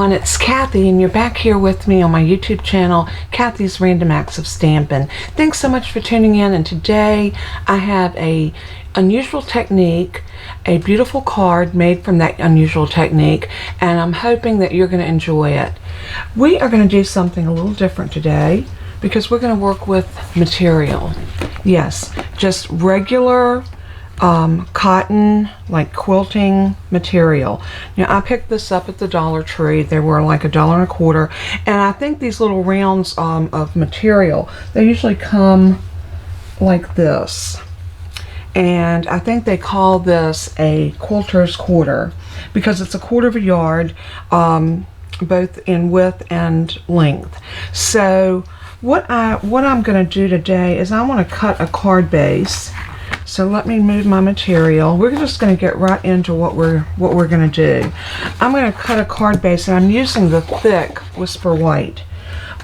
everyone, it's Kathy, and you're back here with me on my YouTube channel, Kathy's Random Acts of Stampin'. Thanks so much for tuning in, and today I have a unusual technique, a beautiful card made from that unusual technique, and I'm hoping that you're going to enjoy it. We are going to do something a little different today because we're going to work with material. Yes, just regular cotton, like quilting material. Now, I picked this up at the Dollar Tree. They were like $1.25, and I think these little rounds of material, they usually come like this, and I think they call this a quilter's quarter because it's 1/4 yard, both in width and length. So what I'm going to do today is I want to cut a card base. So let me move my material. We're just going to get right into what we're going to do. I'm going to cut a card base, and I'm using the thick Whisper White.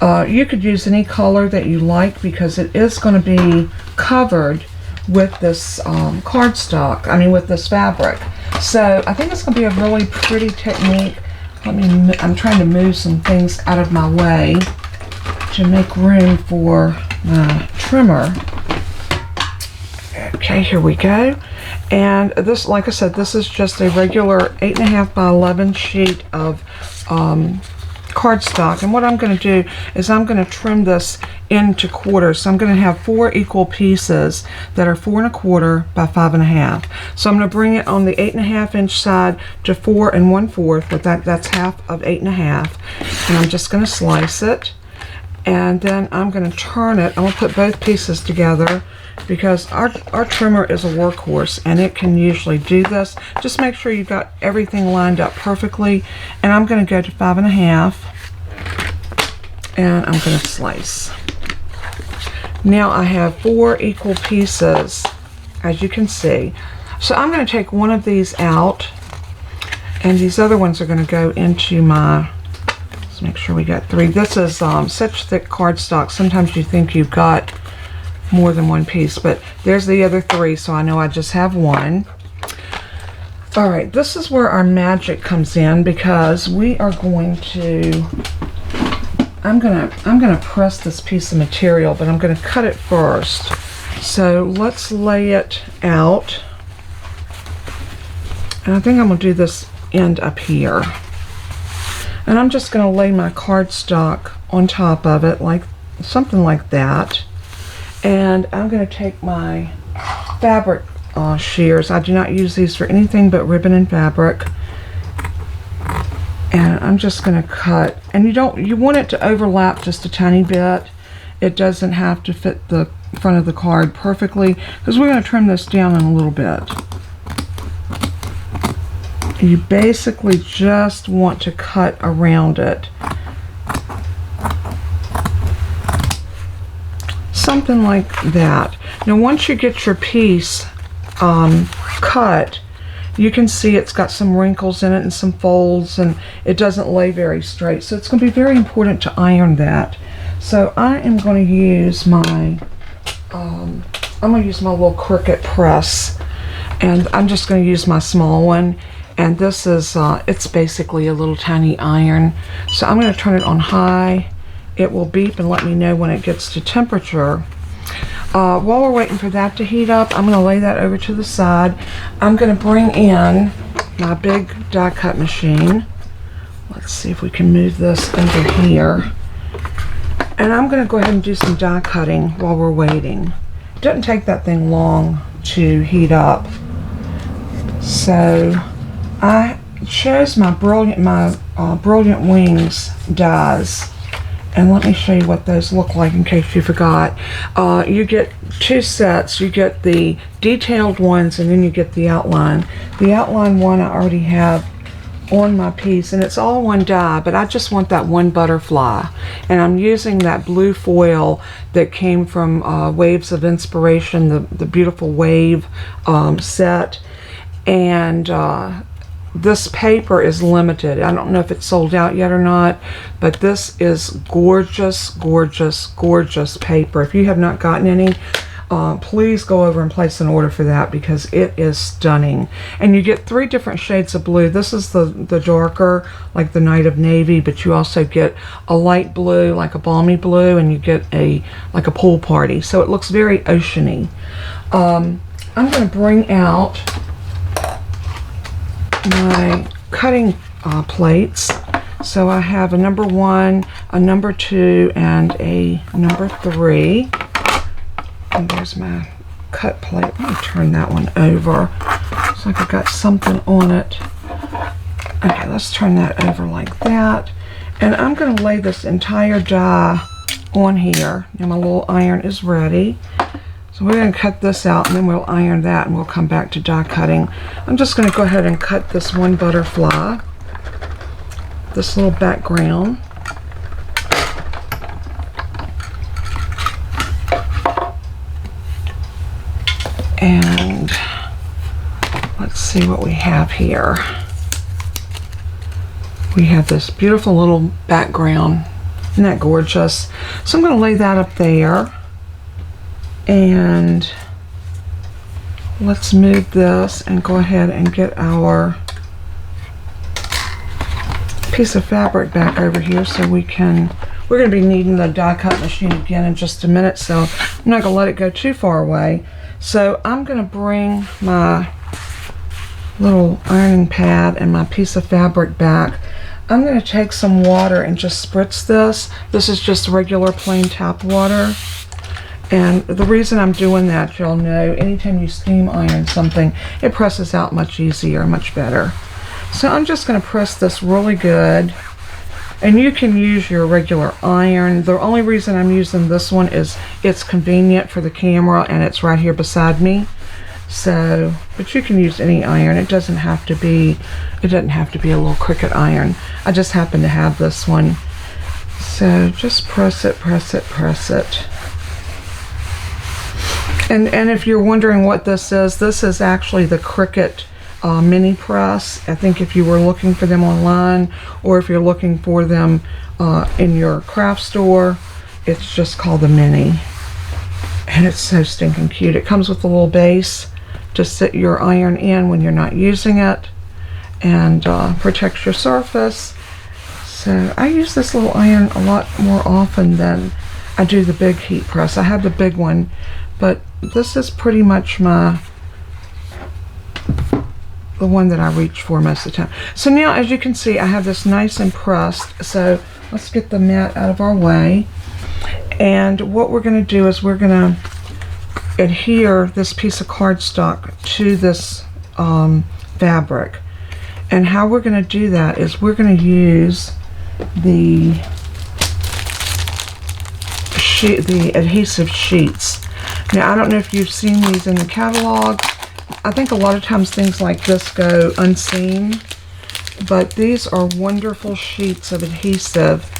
You could use any color that you like because it is going to be covered with this cardstock. I mean, with this fabric. So I think it's going to be a really pretty technique. I'm trying to move some things out of my way to make room for my trimmer. Okay, here we go. And this, like I said, this is just a regular 8.5 by 11 sheet of cardstock. And what I'm going to do is I'm going to trim this into quarters. So I'm going to have 4 equal pieces that are 4 1/4 by 5 1/2. So I'm going to bring it on the 8.5 inch side to 4 1/4, but that's half of 8.5. And I'm just going to slice it. And then I'm going to turn it. I'm going to put both pieces together because our trimmer is a workhorse and it can usually do this. Just make sure you've got everything lined up perfectly. And I'm going to go to 5 1/2 and I'm going to slice. Now I have 4 equal pieces, as you can see. So I'm going to take one of these out, and these other ones are going to go into my, let's make sure we got 3. This is such thick cardstock, sometimes you think you've got more than one piece, but there's the other 3, so I know I just have 1. Alright, this is where our magic comes in because we are going to, I'm gonna press this piece of material, but I'm gonna cut it first. So let's lay it out, and I think I'm gonna do this end up here. And I'm just going to lay my cardstock on top of it, like something like that. And I'm going to take my fabric shears. I do not use these for anything but ribbon and fabric. And I'm just going to cut. And you want it to overlap just a tiny bit. It doesn't have to fit the front of the card perfectly because we're going to trim this down in a little bit. You basically just want to cut around it. Something like that. Now once you get your piece cut, you can see it's got some wrinkles in it and some folds, and it doesn't lay very straight. So it's going to be very important to iron that. So I am going to use my little Cricut press, and I'm just going to use my small one. And this is, it's basically a little tiny iron. So I'm going to turn it on high. It will beep and let me know when it gets to temperature. While we're waiting for that to heat up, I'm going to lay that over to the side. I'm going to bring in my big die cut machine. Let's see if we can move this over here. And I'm going to go ahead and do some die cutting while we're waiting. It doesn't take that thing long to heat up. So I chose my Brilliant Wings dies, and let me show you what those look like in case you forgot. You get 2 sets. You get the detailed ones, and then you get the outline. The outline one I already have on my piece, and it's all one die, but I just want that one butterfly, and I'm using that blue foil that came from Waves of Inspiration, the beautiful wave set. And this paper is limited. I don't know if it's sold out yet or not, but this is gorgeous, gorgeous, gorgeous paper. If you have not gotten any, please go over and place an order for that because it is stunning. And you get 3 different shades of blue. This is the darker, like the Night of Navy, but you also get a light blue, like a balmy blue, and you get like a pool party. So it looks very oceany. I'm going to bring out my cutting plates. So I have a number 1, a number 2, and a number 3. And there's my cut plate. Let me turn that one over. Looks like I got something on it. Okay, let's turn that over like that. And I'm going to lay this entire die on here. And my little iron is ready. So we're going to cut this out and then we'll iron that and we'll come back to die cutting. I'm just going to go ahead and cut this one butterfly. This little background. And let's see what we have here. We have this beautiful little background. Isn't that gorgeous? So I'm going to lay that up there. And let's move this and go ahead and get our piece of fabric back over here so we're going to be needing the die cut machine again in just a minute, so I'm not going to let it go too far away. So I'm going to bring my little ironing pad and my piece of fabric back. I'm going to take some water and just spritz this. This is just regular plain tap water. And the reason I'm doing that, you'll know, anytime you steam iron something, it presses out much easier, much better. So I'm just going to press this really good. And you can use your regular iron. The only reason I'm using this one is it's convenient for the camera and it's right here beside me. So, but you can use any iron. It doesn't have to be a little Cricut iron. I just happen to have this one. So just press it, press it, press it. And if you're wondering what this is actually the Cricut mini press. I think if you were looking for them online or if you're looking for them in your craft store, it's just called the mini. And it's so stinking cute. It comes with a little base to sit your iron in when you're not using it, and protects your surface. So I use this little iron a lot more often than I do the big heat press. I have the big one, but this is pretty much the one that I reach for most of the time. So now, as you can see, I have this nice and pressed. So let's get the mat out of our way. And what we're going to do is we're going to adhere this piece of cardstock to this fabric. And how we're going to do that is we're going to use the adhesive sheets. Now, I don't know if you've seen these in the catalog. I think a lot of times things like this go unseen, but these are wonderful sheets of adhesive.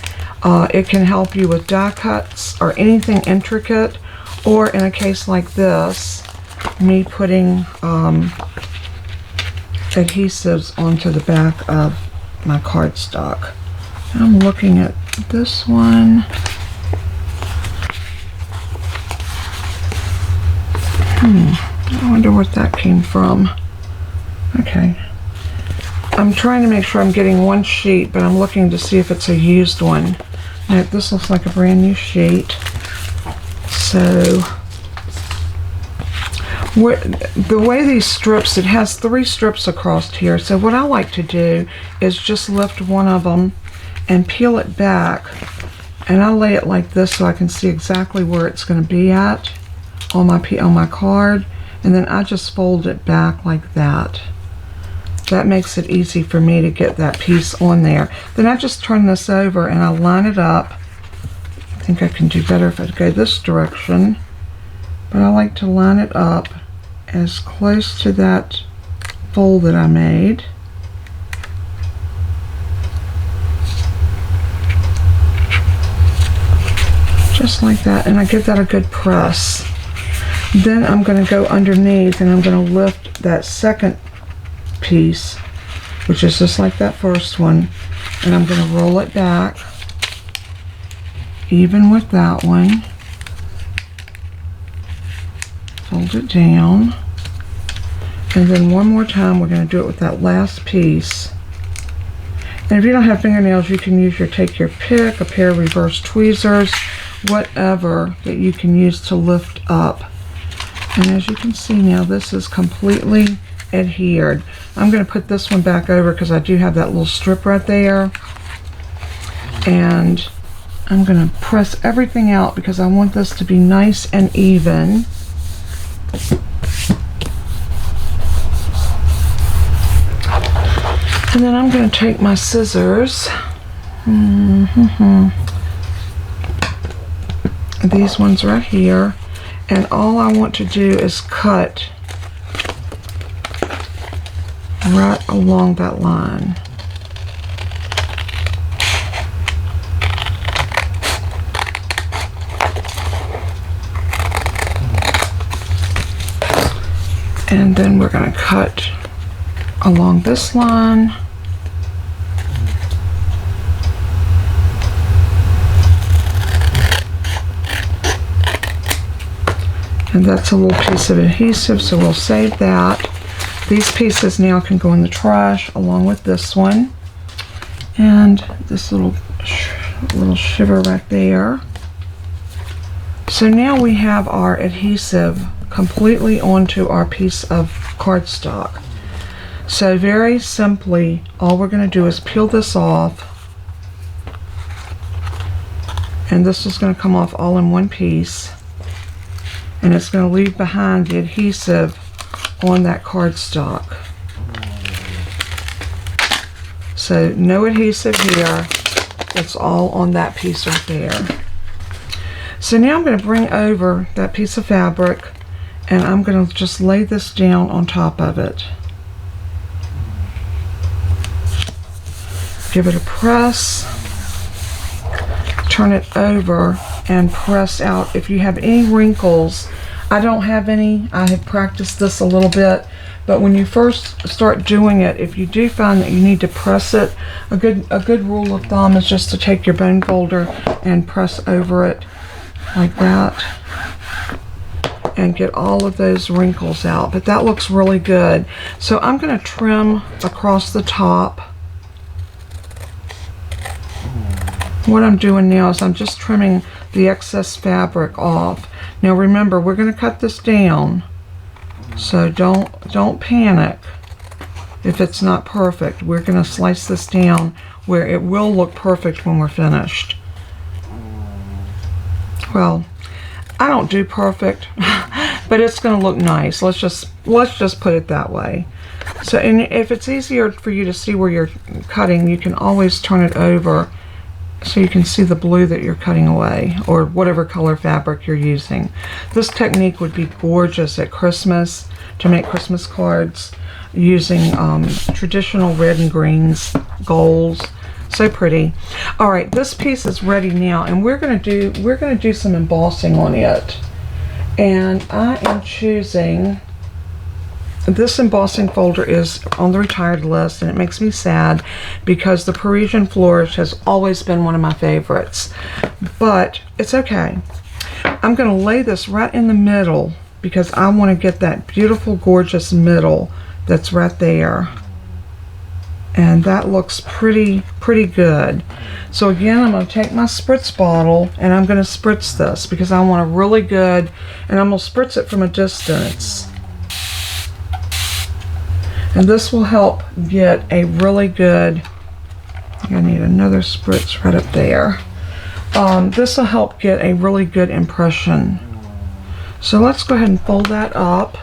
It can help you with die cuts or anything intricate, or in a case like this, me putting adhesives onto the back of my cardstock. I'm looking at this one. I wonder what that came from. Okay. I'm trying to make sure I'm getting one sheet, but I'm looking to see if it's a used one. Now, this looks like a brand new sheet. So, the way these strips, it has 3 strips across here. So what I like to do is just lift one of them and peel it back. And I lay it like this so I can see exactly where it's going to be at on my card. And then I just fold it back like that. That makes it easy for me to get that piece on there. Then I just turn this over and I line it up. I think I can do better if I go this direction. But I like to line it up as close to that fold that I made. Just like that. And I give that a good press. Then I'm going to go underneath and I'm going to lift that second piece, which is just like that first one, and I'm going to roll it back even with that one. fold it down, and then one more time we're going to do it with that last piece. And if you don't have fingernails, you can use take your pick, a pair of reverse tweezers, whatever that you can use to lift up. And as you can see now, this is completely adhered. I'm going to put this one back over because I do have that little strip right there. And I'm going to press everything out because I want this to be nice and even. And then I'm going to take my scissors. These ones right here. And all I want to do is cut right along that line. And then we're going to cut along this line. And that's a little piece of adhesive, so we'll save that. These pieces now can go in the trash along with this one. And this little shiver right there. So now we have our adhesive completely onto our piece of cardstock. So very simply, all we're going to do is peel this off. And this is going to come off all in one piece. And it's going to leave behind the adhesive on that cardstock. So no adhesive here, it's all on that piece right there. So now I'm going to bring over that piece of fabric and I'm going to just lay this down on top of it. Give it a press, turn it over, and press out. If you have any wrinkles, I don't have any. I have practiced this a little bit, but when you first start doing it, if you do find that you need to press it, a good rule of thumb is just to take your bone folder and press over it like that and get all of those wrinkles out. But that looks really good. So I'm going to trim across the top. What I'm doing now is I'm just trimming the excess fabric off. Now remember, we're going to cut this down, so don't panic if it's not perfect. We're going to slice this down where it will look perfect when we're finished. Well, I don't do perfect, but it's going to look nice. Let's just put it that way. So, and if it's easier for you to see where you're cutting, you can always turn it over so you can see the blue that you're cutting away, or whatever color fabric you're using. This technique would be gorgeous at Christmas to make Christmas cards using traditional red and greens, golds. So pretty. All right, this piece is ready now, and we're gonna do some embossing on it. And I am choosing, this embossing folder is on the retired list, and it makes me sad because the Parisian Flourish has always been one of my favorites. But it's okay. I'm going to lay this right in the middle because I want to get that beautiful, gorgeous middle that's right there. And that looks pretty good. So again, I'm going to take my spritz bottle and I'm going to spritz this because I want a really good, and I'm going to spritz it from a distance. And this will help get a really good, I need another spritz right up there. This will help get a really good impression. So let's go ahead and fold that up.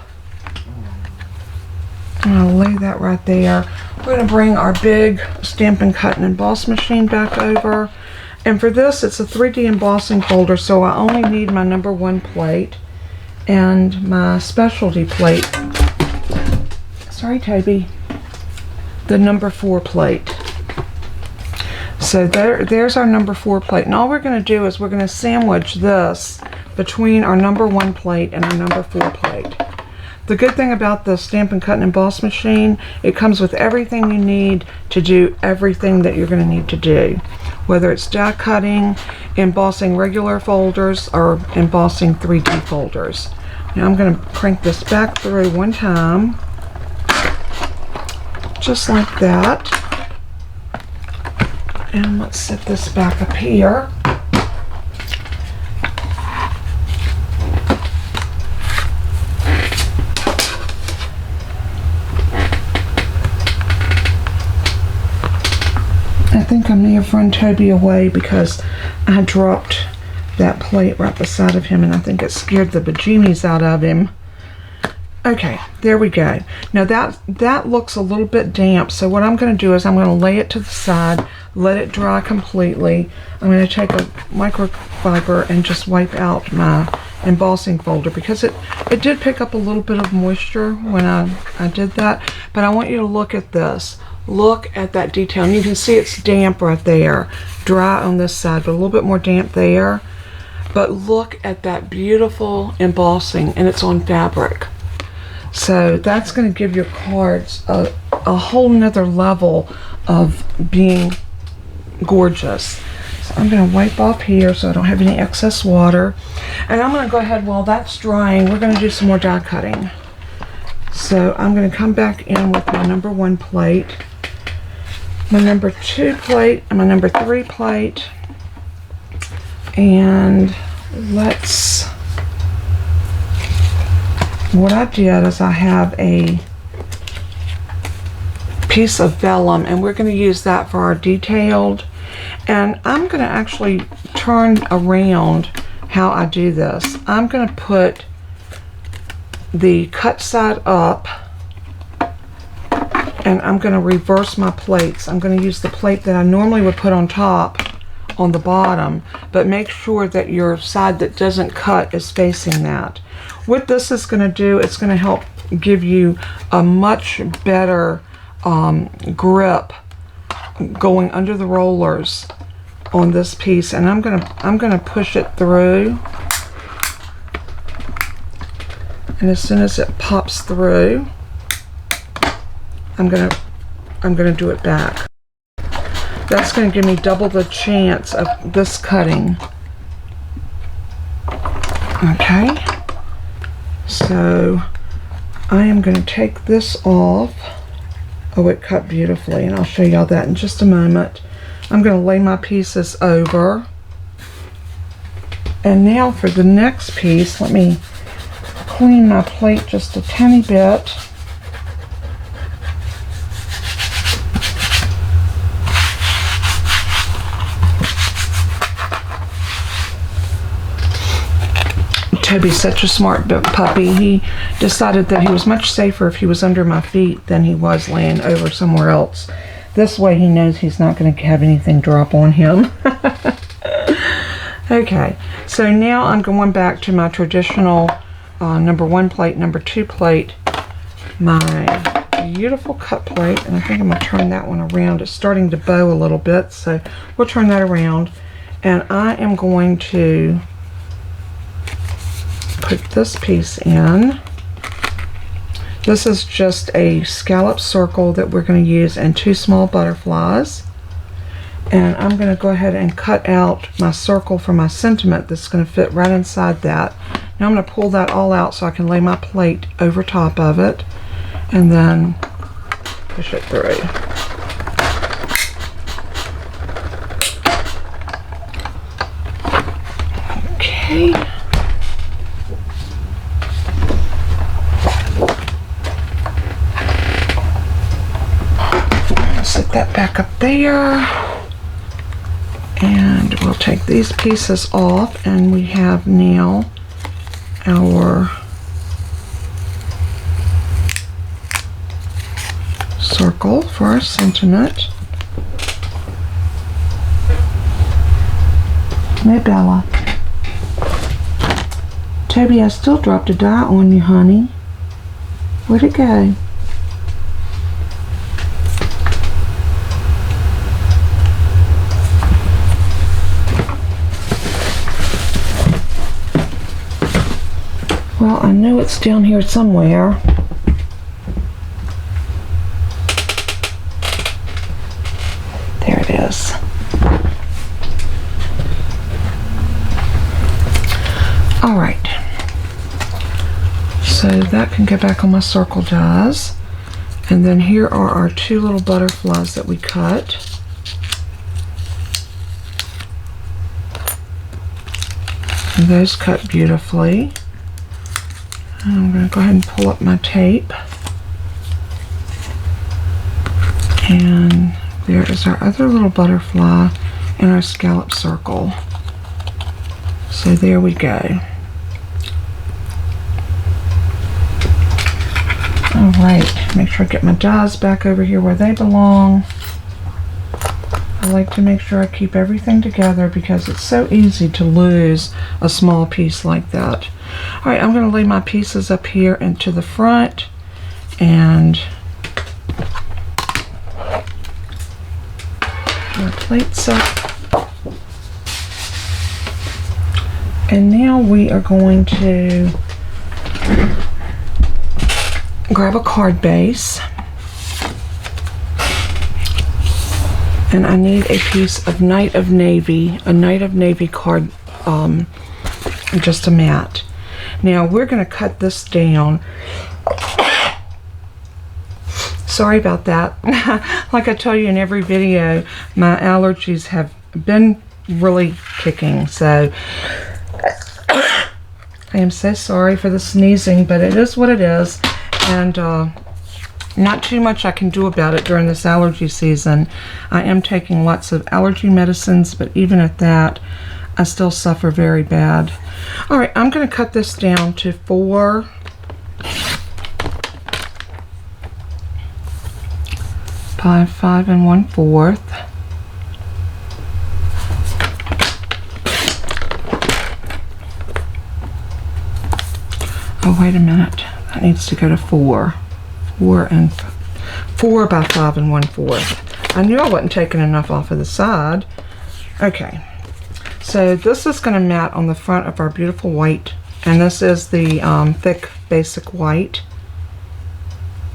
And I'll lay that right there. We're going to bring our big Stampin' Cut and Emboss machine back over. And for this, it's a 3D embossing folder, so I only need my #1 plate and my specialty plate. Sorry, Toby. The #4 plate. So there's our #4 plate. And all we're going to do is we're going to sandwich this between our #1 plate and our #4 plate. The good thing about the Stampin' Cut and Emboss machine, it comes with everything you need to do everything that you're going to need to do. Whether it's die cutting, embossing regular folders, or embossing 3D folders. Now I'm going to crank this back through one time, just like that. And let's set this back up here. I think I may have run Toby away because I dropped that plate right beside of him, and I think it scared the bejeemies out of him. Okay, there we go. Now that looks a little bit damp, so what I'm going to do is I'm going to lay it to the side, let it dry completely. I'm going to take a microfiber and just wipe out my embossing folder, because it did pick up a little bit of moisture when I did that. But I want you to look at this. Look at that detail, and you can see it's damp right there, dry on this side, but a little bit more damp there. But look at that beautiful embossing, and it's on fabric. So that's going to give your cards a whole nother level of being gorgeous. So I'm going to wipe off here so I don't have any excess water. And I'm going to go ahead, while that's drying, we're going to do some more die cutting. So I'm going to come back in with my number 1 plate, my number 2 plate, and my number 3 plate. And what I did is I have a piece of vellum, and we're going to use that for our detailed. And I'm going to actually turn around how I do this. I'm going to put the cut side up, and I'm going to reverse my plates. I'm going to use the plate that I normally would put on top on the bottom, but make sure that your side that doesn't cut is facing that. What this is going to do, it's going to help give you a much better grip going under the rollers on this piece. And I'm gonna push it through, and as soon as it pops through, I'm gonna do it back. That's going to give me double the chance of this cutting. Okay, so I am going to take this off. Oh, it cut beautifully, and I'll show y'all that in just a moment. I'm going to lay my pieces over. And now for the next piece, let me clean my plate just a tiny bit. Toby's such a smart puppy. He decided that he was much safer if he was under my feet than he was laying over somewhere else. This way he knows he's not going to have anything drop on him. Okay, so now I'm going back to my traditional number 1 plate, number 2 plate, my beautiful cut plate, and I think I'm going to turn that one around. It's starting to bow a little bit, so we'll turn that around. And I am going to put this piece in. This is just a scallop circle that we're going to use, and 2 small butterflies. And I'm going to go ahead and cut out my circle for my sentiment that's going to fit right inside that. Now I'm going to pull that all out so I can lay my plate over top of it and then push it through. Okay. Set that back up there, and we'll take these pieces off, and we have now our circle for our sentiment. Hey Bella. Toby, I still dropped a die on you, honey. Where'd it go? Well, I know it's down here somewhere. There it is. All right. that can go back on my circle dies. And then here are our 2 little butterflies that we cut. And those cut beautifully. And I'm going to go ahead and pull up my tape. And there is our other little butterfly in our scallop circle. So there we go. Alright, make sure I get my dies back over here where they belong. I like to make sure I keep everything together because it's so easy to lose a small piece like that. Alright, I'm going to lay my pieces up here into the front and my plates up. And now we are going to grab a card base, and I need a piece of Night of Navy, a Night of Navy card, just a mat. Now we're going to cut this down. Sorry about that. Like I tell you in every video, my allergies have been really kicking, so I am so sorry for the sneezing, but it is what it is. And not too much I can do about it during this allergy season. I am taking lots of allergy medicines, but even at that, I still suffer very bad. Alright, I'm going to cut this down to 4 by 5 1/4. Oh, wait a minute. That needs to go to 4 by 5 1/4. I knew I wasn't taking enough off of the side. Okay, so this is going to mat on the front of our beautiful white, and this is the thick basic white,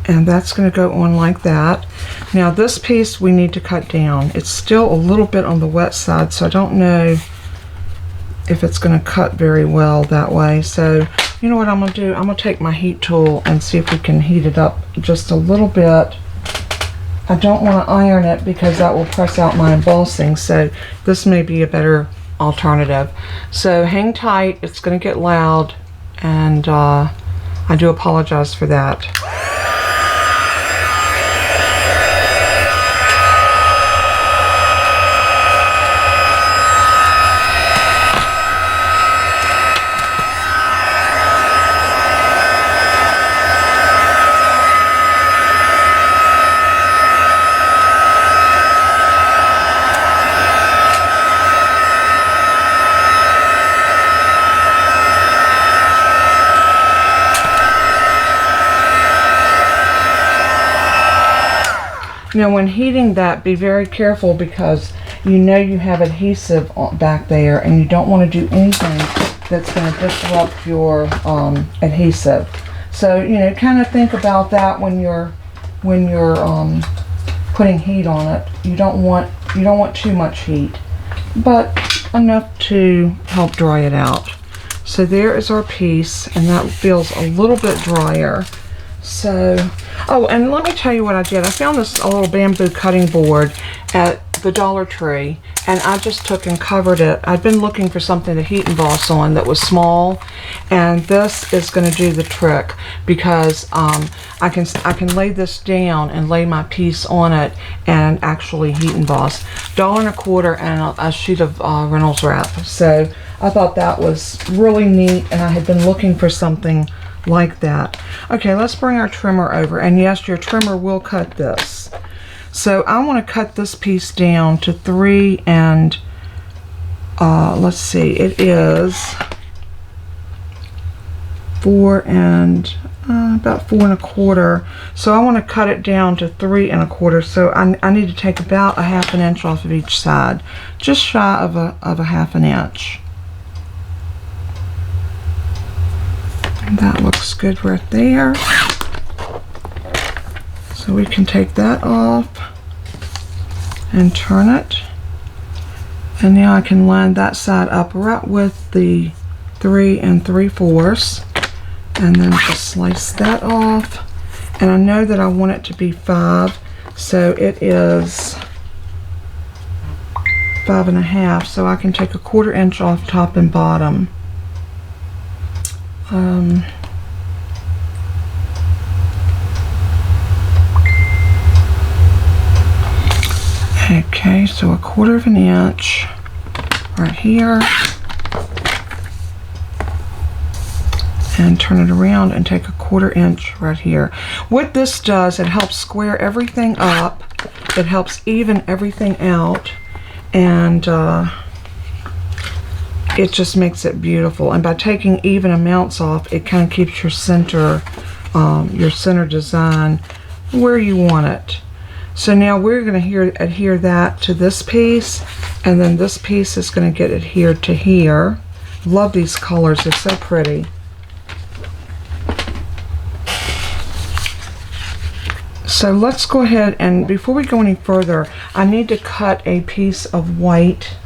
and that's going to go on like that. Now this piece we need to cut down. It's still a little bit on the wet side, so I don't know if it's going to cut very well that way. So you know what I'm going to do? I'm going to take my heat tool and see if we can heat it up just a little bit. I don't want to iron it because that will press out my embossing, so this may be a better alternative. So hang tight, it's going to get loud, and I do apologize for that. Now when heating that, be very careful because you know you have adhesive back there and you don't want to do anything that's going to disrupt your adhesive. So, you know, kind of think about that when you're putting heat on it. You don't want too much heat, but enough to help dry it out. So there is our piece, and that feels a little bit drier. So, oh, and let me tell you what I did. I found this little bamboo cutting board at the Dollar Tree, and I just took and covered it. I'd been looking for something to heat emboss on that was small, and this is going to do the trick because I can lay this down and lay my piece on it and actually heat emboss. $1.25 and a sheet of Reynolds wrap. So I thought that was really neat, and I had been looking for something like that. Okay, let's bring our trimmer over, and yes, your trimmer will cut this. So I want to cut this piece down to 3 and let's see, it is 4 and about 4 1/4. So I want to cut it down to 3 1/4. So I need to take about a 1/2 inch off of each side, just shy of a 1/2 inch. That looks good right there. So we can take that off and turn it. And now I can line that side up right with the 3 3/4. and then just slice that off. And I know that I want it to be 5, so it is 5.5, so I can take a 1/4 inch off top and bottom. Okay, so a 1/4 of an inch right here, and turn it around and take a 1/4 inch right here. What this does, it helps square everything up, it helps even everything out, and it just makes it beautiful. And by taking even amounts off, it kind of keeps your center design where you want it. So now we're going to adhere that to this piece, and then this piece is going to get adhered to here. Love these colors, they're so pretty. So let's go ahead, and before we go any further, I need to cut a piece of white.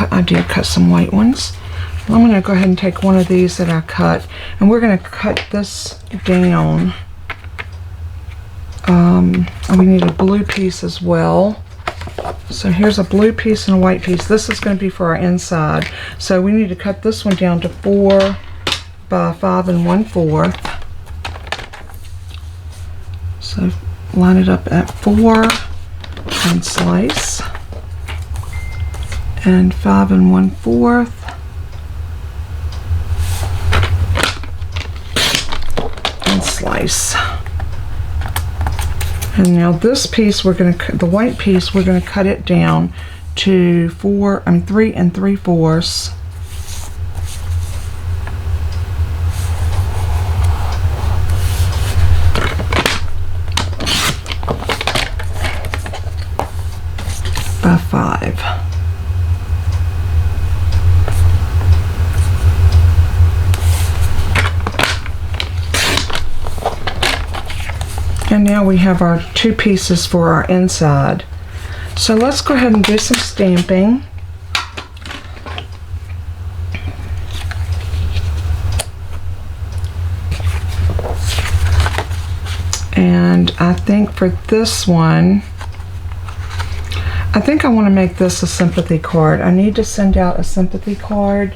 I did cut some white ones. I'm going to go ahead and take one of these that I cut, and we're going to cut this down. We need a blue piece as well. So here's a blue piece and a white piece. This is going to be for our inside. So we need to cut this one down to 4 by 5 1/4. So line it up at 4 and slice. And 5 1/4. And slice. And now this piece, the white piece, we're going to cut it down to 3 3/4. By 5. And now we have our 2 pieces for our inside. So let's go ahead and do some stamping. And I think for this one, I think I want to make this a sympathy card. I need to send out a sympathy card.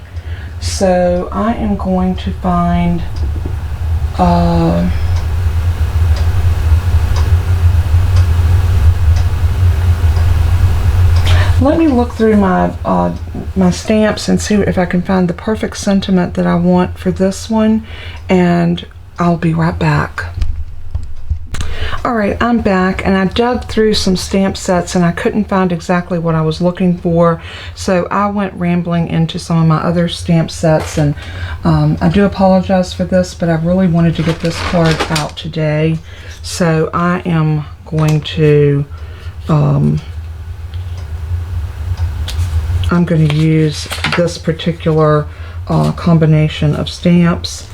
So I am going to find let me look through my my stamps and see if I can find the perfect sentiment that I want for this one, and I'll be right back. Alright, I'm back, and I dug through some stamp sets and I couldn't find exactly what I was looking for, so I went rambling into some of my other stamp sets, and I do apologize for this, but I really wanted to get this card out today, so I am going to I'm going to use this particular combination of stamps,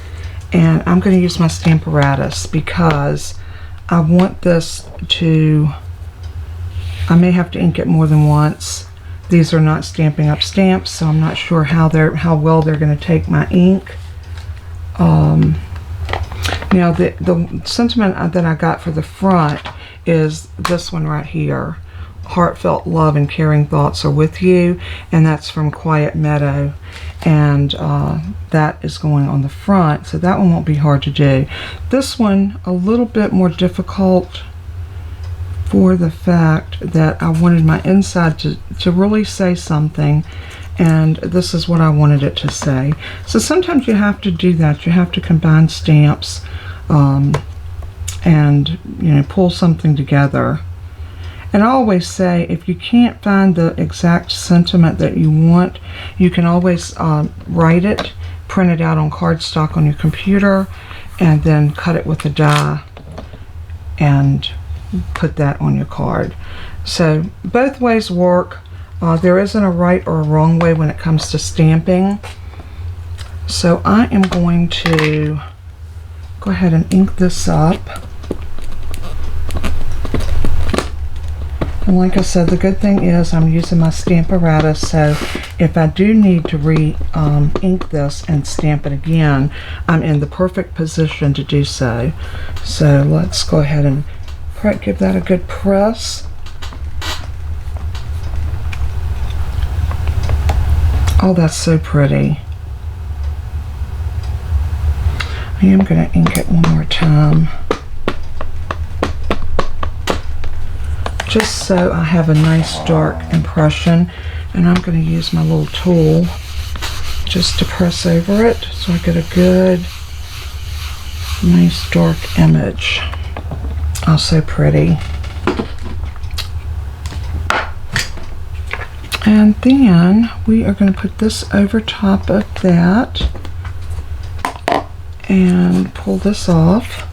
and I'm going to use my Stamparatus because I want this to, I may have to ink it more than once. These are not Stampin' Up stamps, so I'm not sure how well they're going to take my ink. Now the sentiment that I got for the front is this one right here. Heartfelt love and caring thoughts are with you, and that's from Quiet Meadow, and that is going on the front, so that one won't be hard to do. This one a little bit more difficult for the fact that I wanted my inside to really say something, and this is what I wanted it to say. So sometimes you have to do that. You have to combine stamps and pull something together. And I always say, if you can't find the exact sentiment that you want, you can always write it, print it out on cardstock on your computer, and then cut it with a die and put that on your card. So both ways work. There isn't a right or a wrong way when it comes to stamping. So I am going to go ahead and ink this up. And like I said, the good thing is I'm using my stamp apparatus, so if I do need to ink this and stamp it again, I'm in the perfect position to do so. So let's go ahead and give that a good press. Oh, that's so pretty. I am going to ink it one more time, just so I have a nice dark impression. And I'm going to use my little tool just to press over it so I get a good, nice dark image. Oh, so pretty. And then we are going to put this over top of that and pull this off.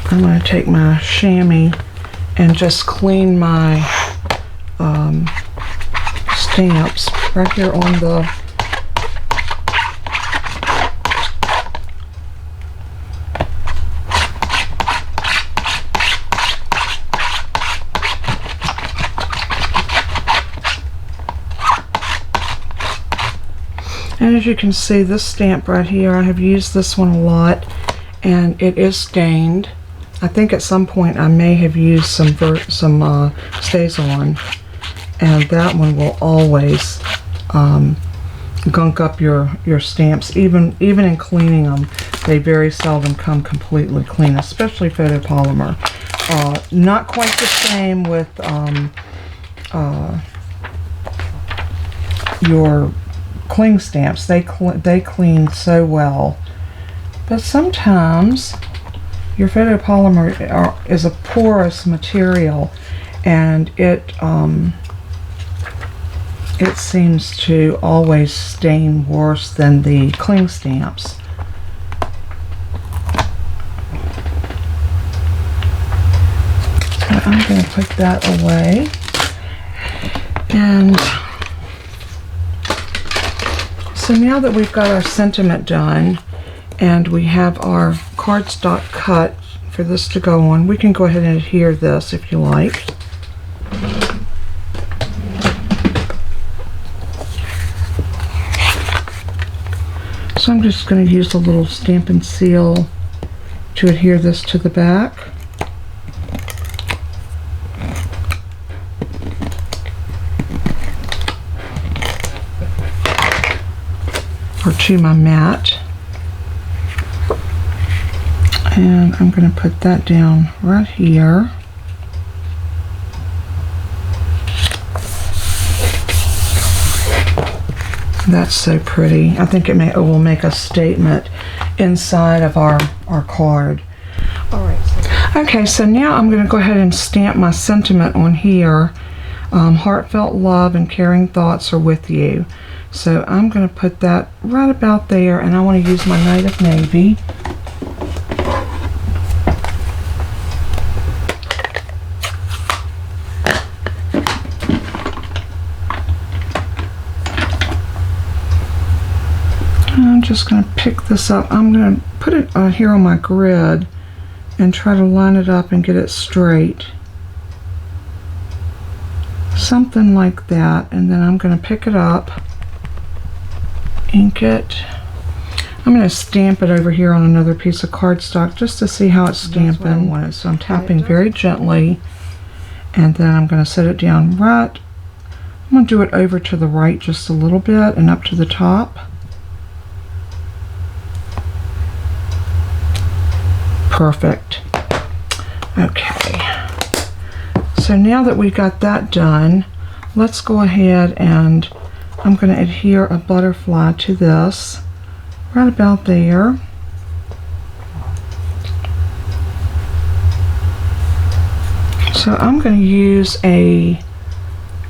I'm going to take my chamois and just clean my stamps right here on the And as you can see, this stamp right here, I have used this one a lot, and it is stained. I think at some point I may have used some Stays On, and that one will always gunk up your stamps. Even in cleaning them, they very seldom come completely clean, especially photopolymer. Not quite the same with your cling stamps. They clean so well, but sometimes your photopolymer is a porous material, and it seems to always stain worse than the cling stamps. So I'm going to put that away, and so now that we've got our sentiment done and we have our cardstock cut for this to go on, we can go ahead and adhere this if you like. So I'm just going to use a little Stampin' Seal to adhere this to the back. Or to my mat. And I'm going to put that down right here. That's so pretty. I think it will make a statement inside of our card. Alright. Okay, so now I'm going to go ahead and stamp my sentiment on here. Heartfelt love and caring thoughts are with you. So I'm going to put that right about there, and I want to use my Night of Navy. I'm just going to pick this up. I'm going to put it here on my grid and try to line it up and get it straight. Something like that, and then I'm going to pick it up, ink it. I'm going to stamp it over here on another piece of cardstock just to see how it's stamping. So I'm tapping very gently, and then I'm going to set it down right. I'm going to do it over to the right just a little bit and up to the top. Perfect. Okay. So now that we got that done, let's go ahead and I'm going to adhere a butterfly to this right about there. So I'm going to use a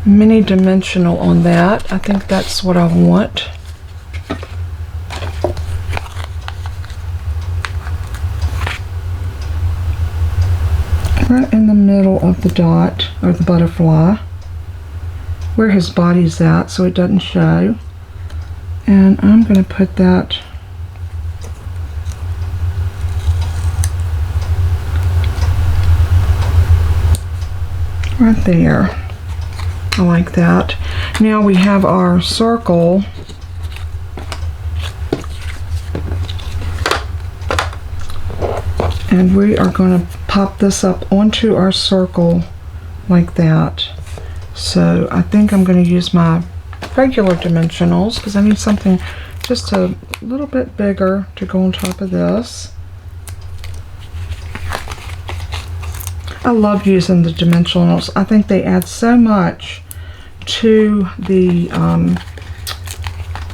mini dimensional on that. I think that's what I want. Right in the middle of the dot, or the butterfly, where his body's at, so it doesn't show. And I'm going to put that right there. I like that. Now we have our circle. And we are going to pop this up onto our circle like that. So I think I'm going to use my regular dimensionals because I need something just a little bit bigger to go on top of this. I love using the dimensionals. I think they add so much to the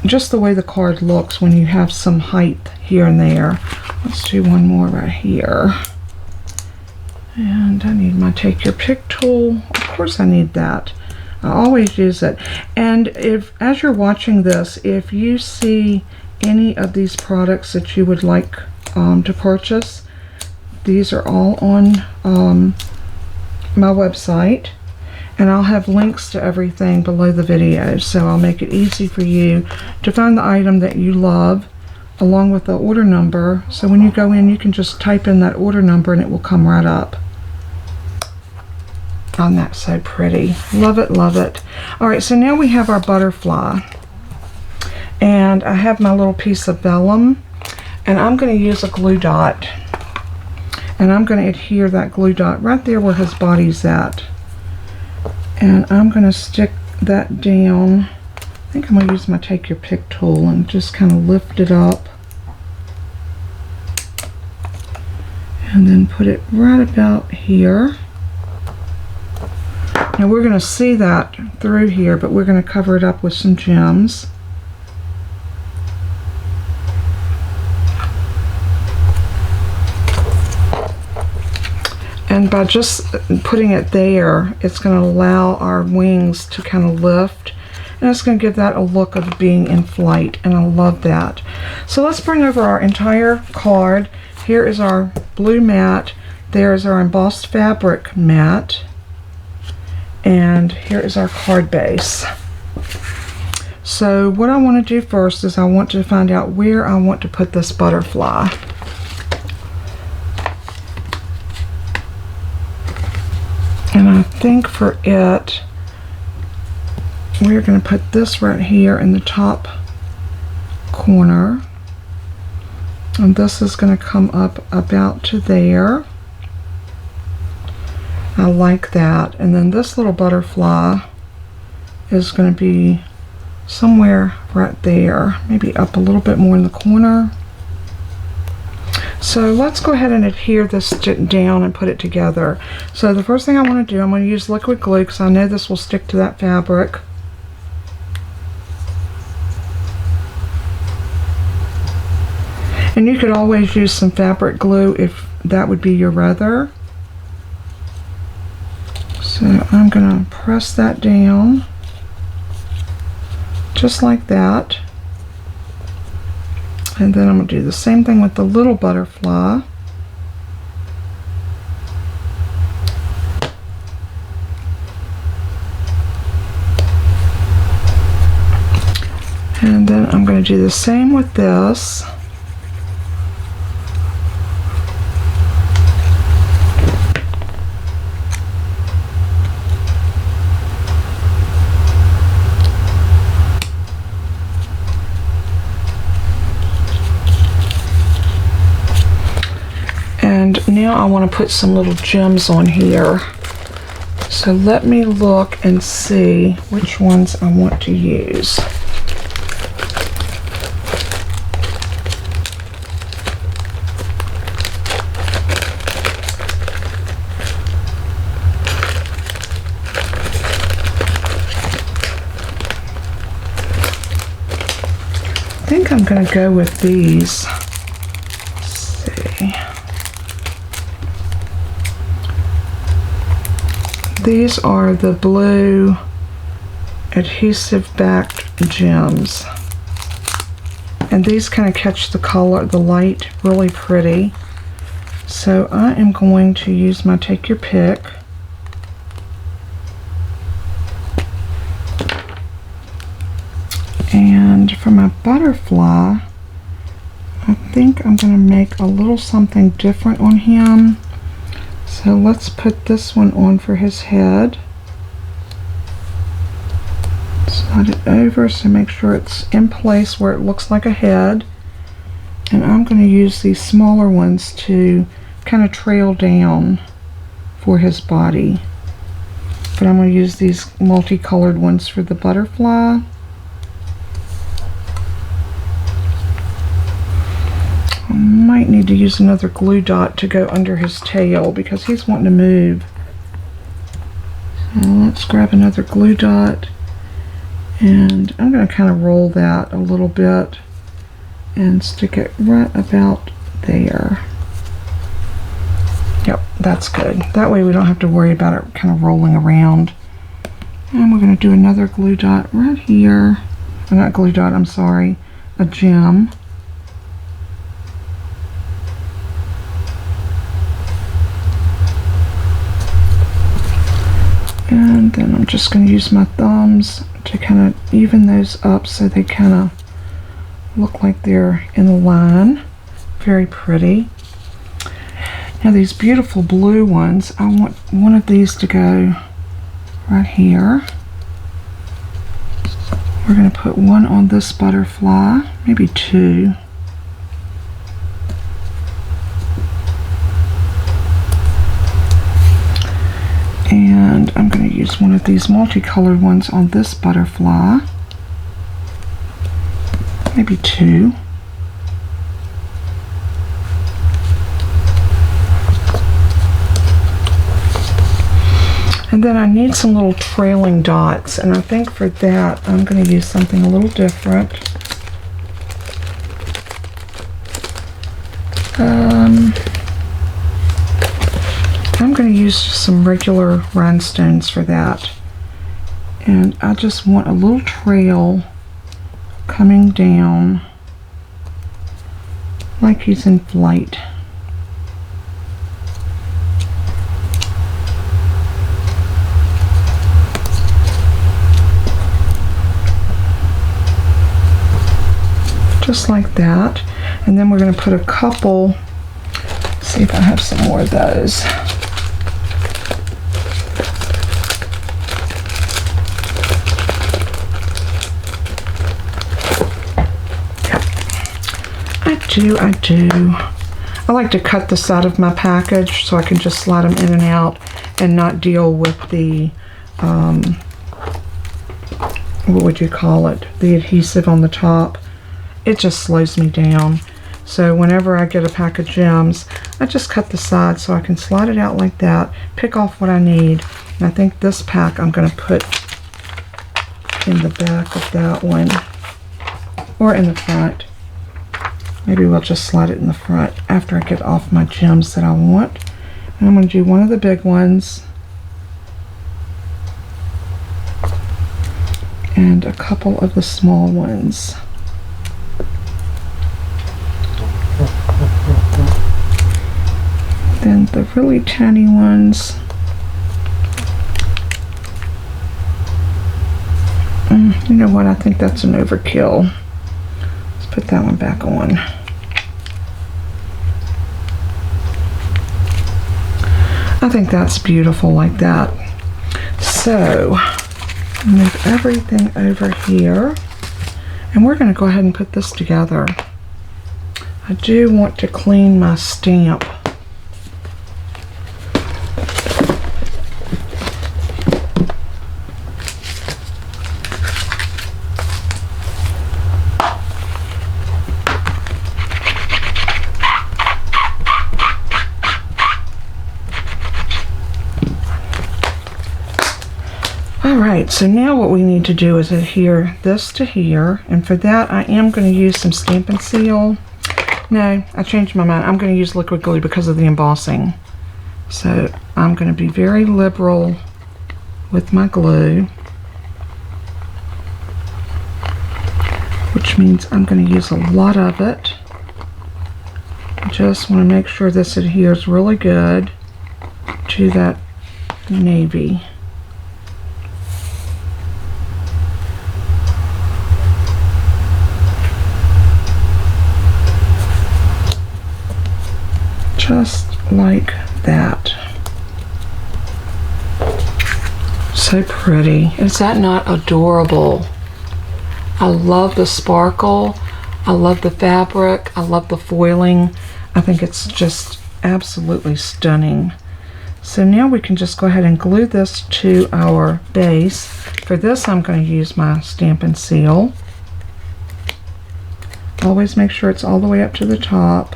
just the way the card looks when you have some height here and there. Let's do one more right here. And I need my Take Your Pick tool. Of course I need that. I always use it. And if, as you're watching this, if you see any of these products that you would like to purchase, these are all on my website. And I'll have links to everything below the video. So I'll make it easy for you to find the item that you love along with the order number. So when you go in, you can just type in that order number and it will come right up. Oh, that's so pretty. Love it, love it. Alright, so now we have our butterfly. And I have my little piece of vellum. And I'm going to use a glue dot. And I'm going to adhere that glue dot right there where his body's at. And I'm going to stick that down. I think I'm going to use my Take Your Pick tool and just kind of lift it up. And then put it right about here. Now we're going to see that through here, but we're going to cover it up with some gems. And by just putting it there, it's going to allow our wings to kind of lift. And it's going to give that a look of being in flight. And I love that. So let's bring over our entire card. Here is our blue mat. There is our embossed fabric mat. And here is our card base. So what I want to do first is I want to find out where I want to put this butterfly. And I think for it, we're going to put this right here in the top corner. And this is going to come up about to there. I like that. And then this little butterfly is going to be somewhere right there, maybe up a little bit more in the corner. So let's go ahead and adhere this down and put it together. So the first thing I want to do, I'm going to use liquid glue because I know this will stick to that fabric. And you could always use some fabric glue if that would be your rather. So I'm going to press that down just like that. And then I'm going to do the same thing with the little butterfly. And then I'm going to do the same with this. And now I want to put some little gems on here. So let me look and see which ones I want to use. I think I'm going to go with these. Let's see. These are the blue adhesive backed gems. And these kind of catch the color, the light, really pretty. So I am going to use my Take Your Pick. And for my butterfly, I think I'm going to make a little something different on him. So let's put this one on for his head. Slide it over so make sure it's in place where it looks like a head. And I'm going to use these smaller ones to kind of trail down for his body. But I'm going to use these multicolored ones for the butterfly. I might need to use another glue dot to go under his tail because he's wanting to move. So let's grab another glue dot, and I'm going to kind of roll that a little bit and stick it right about there. Yep, that's good. That way we don't have to worry about it kind of rolling around. And we're going to do another glue dot right here. Or not glue dot, I'm sorry, a gem. And then I'm just going to use my thumbs to kind of even those up so they kind of look like they're in a line. Very pretty. Now these beautiful blue ones, I want one of these to go right here. We're going to put one on this butterfly, maybe two. And I'm going to use one of these multicolored ones on this butterfly. Maybe two. And then I need some little trailing dots, and I think for that I'm going to use something a little different. I'm going to use some regular rhinestones for that. And I just want a little trail coming down like he's in flight. Just like that. And then we're going to put a couple, see if I have some more of those. I do. I like to cut this out of my package so I can just slide them in and out and not deal with the, what would you call it, the adhesive on the top. It just slows me down. So whenever I get a pack of gems, I just cut the sides so I can slide it out like that, pick off what I need. And I think this pack I'm going to put in the back of that one, or in the front. Maybe we'll just slide it in the front after I get off my gems that I want. And I'm going to do one of the big ones and a couple of the small ones. Then the really tiny ones, you know what, I think that's an overkill. Let's put that one back on. I think that's beautiful like that. So, move everything over here, and we're going to go ahead and put this together. I do want to clean my stamp. Alright, so now what we need to do is adhere this to here, and for that I am going to use some Stampin' Seal. No, I changed my mind. I'm going to use liquid glue because of the embossing. So I'm going to be very liberal with my glue, which means I'm going to use a lot of it. I just want to make sure this adheres really good to that navy. Just like that. So pretty. Is that not adorable? I love the sparkle. I love the fabric. I love the foiling. I think it's just absolutely stunning. So now we can just go ahead and glue this to our base. For this, I'm going to use my Stampin' Seal. Always make sure it's all the way up to the top.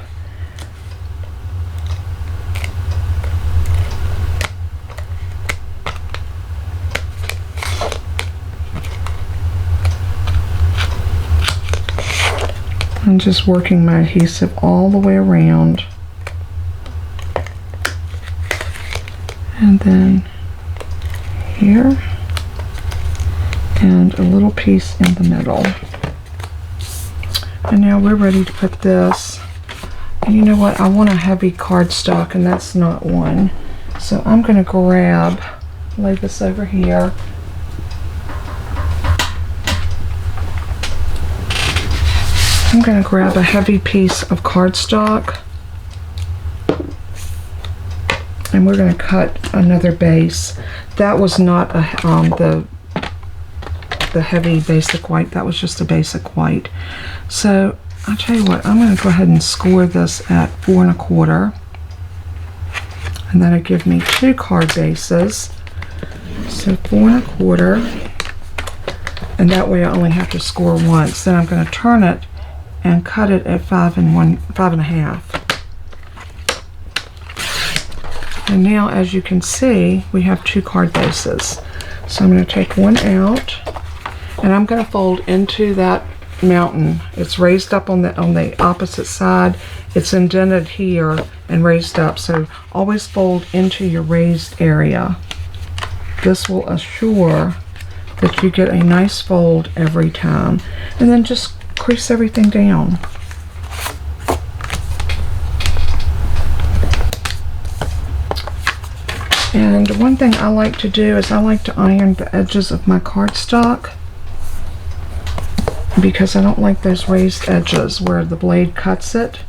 I'm just working my adhesive all the way around. And then here, and a little piece in the middle. And now we're ready to put this. And you know what? I want a heavy cardstock, and that's not one. So I'm going to lay this over here. I'm going to grab a heavy piece of cardstock, and we're going to cut another base. That was not the heavy basic white. That was just a basic white. So I'll tell you what, I'm going to go ahead and score this at 4 1/4, and that'll give me 2 card bases. So 4 1/4, and that way I only have to score once. Then I'm going to turn it and cut it at 5 1/2. And now, as you can see, we have 2 card bases. So I'm going to take one out, and I'm going to fold into that mountain. It's raised up on the opposite side. It's indented here and raised up. So always fold into your raised area. This will assure that you get a nice fold every time. And then just crease everything down. And one thing I like to do is I like to iron the edges of my cardstock, because I don't like those raised edges where the blade cuts it.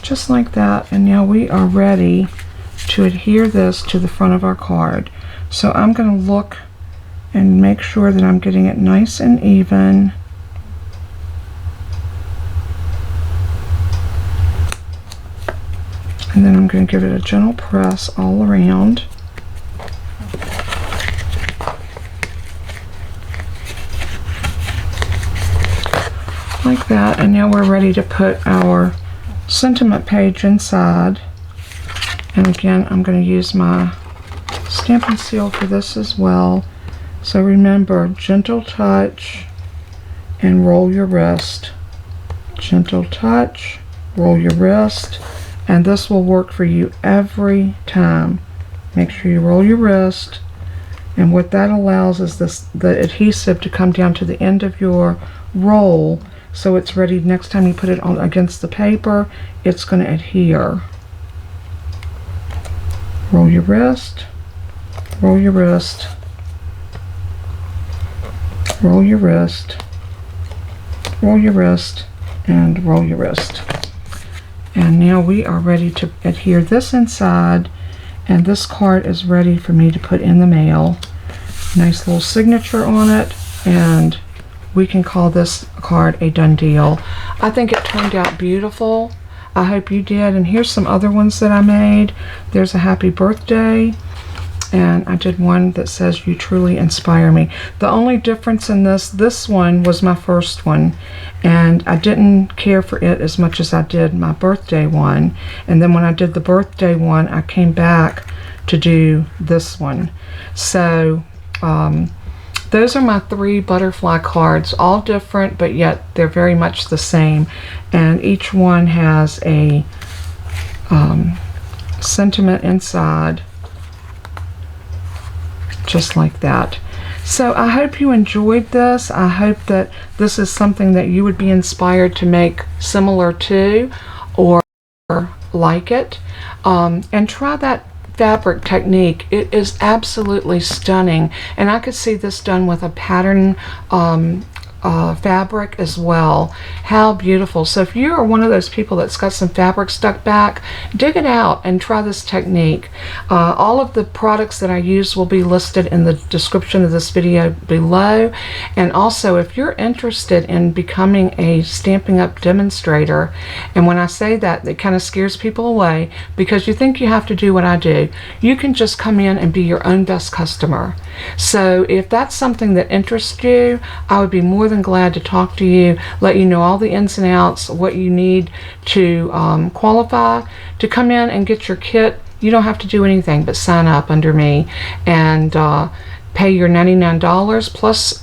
Just like that. And now we are ready to adhere this to the front of our card. So I'm going to look and make sure that I'm getting it nice and even. And then I'm going to give it a gentle press all around. Like that. And now we're ready to put our sentiment page inside. And again, I'm going to use my Stampin' Seal for this as well. So remember, gentle touch and roll your wrist. Gentle touch, roll your wrist, and this will work for you every time. Make sure you roll your wrist, and what that allows is the adhesive to come down to the end of your roll, so it's ready next time you put it on against the paper. It's going to adhere. Roll your wrist, roll your wrist, roll your wrist, roll your wrist, and roll your wrist. And now we are ready to adhere this inside, and this card is ready for me to put in the mail. Nice little signature on it, and we can call this card a done deal. I think it turned out beautiful. I hope you did. And here's some other ones that I made. There's a happy birthday, and I did one that says you truly inspire me. The only difference in this one was my first one, and I didn't care for it as much as I did my birthday one. And then when I did the birthday one, I came back to do this one. So those are my 3 butterfly cards, all different, but yet they're very much the same. And each one has a sentiment inside, just like that. So I hope you enjoyed this. I hope that this is something that you would be inspired to make similar to, or like it. And try that fabric technique. It is absolutely stunning, and I could see this done with a pattern fabric as well. How beautiful. So if you are one of those people that's got some fabric stuck back, dig it out and try this technique. All of the products that I use will be listed in the description of this video below. And also, if you're interested in becoming a Stampin' Up! Demonstrator, and when I say that, it kind of scares people away because you think you have to do what I do, you can just come in and be your own best customer. So if that's something that interests you, I would be more than glad to talk to you, let you know all the ins and outs, what you need to qualify to come in and get your kit. You don't have to do anything but sign up under me and pay your $99 plus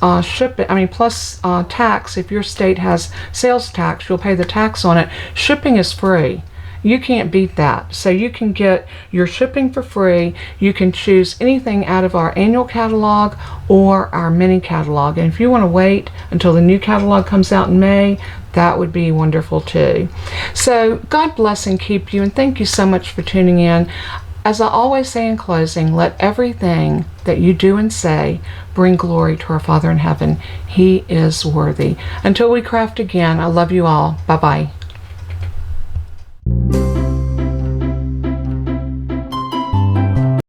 plus tax. If your state has sales tax, you'll pay the tax on it. Shipping is free. You can't beat that. So you can get your shipping for free. You can choose anything out of our annual catalog or our mini catalog. And if you want to wait until the new catalog comes out in May, that would be wonderful too. So God bless and keep you, and thank you so much for tuning in. As I always say in closing, let everything that you do and say bring glory to our Father in heaven. He is worthy. Until we craft again, I love you all. Bye-bye.